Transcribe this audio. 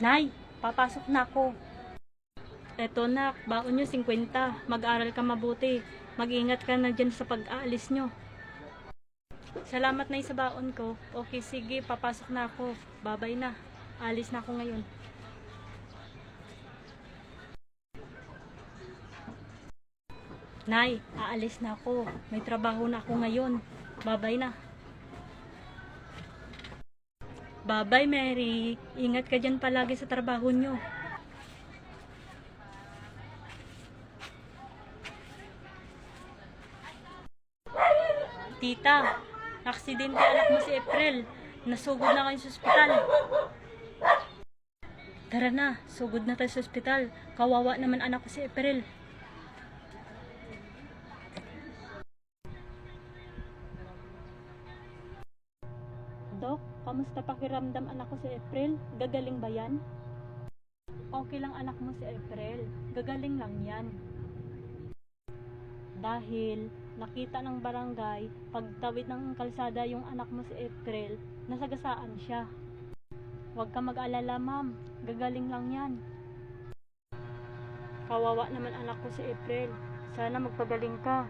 Nay, papasok na ako. Eto nak, baon nyo 50. Mag-aral ka mabuti. Mag-ingat ka na dyan sa pag-aalis nyo. Salamat na sa baon ko. Okay, sige, papasok na ako. Babay na. Alis na ako ngayon. Nay, aalis na ako. May trabaho na ako ngayon. Babay na. Babay, Mary. Ingat ka dyan palagi sa trabaho nyo. Tita, aksidente anak mo si April. Nasugod na kayo sa ospital. Tara na, sugod na tayo sa ospital. Kawawa naman anak ko si April. Dok, kamusta pakiramdam anak ko si April? Gagaling ba yan? Okay lang anak mo si April. Gagaling lang yan. Dahil nakita ng barangay, pagtawid ng kalsada yung anak mo si April, nasagasaan siya. Huwag ka mag-alala ma'am, gagaling lang yan. Kawawa naman anak ko si April. Sana magpagaling ka.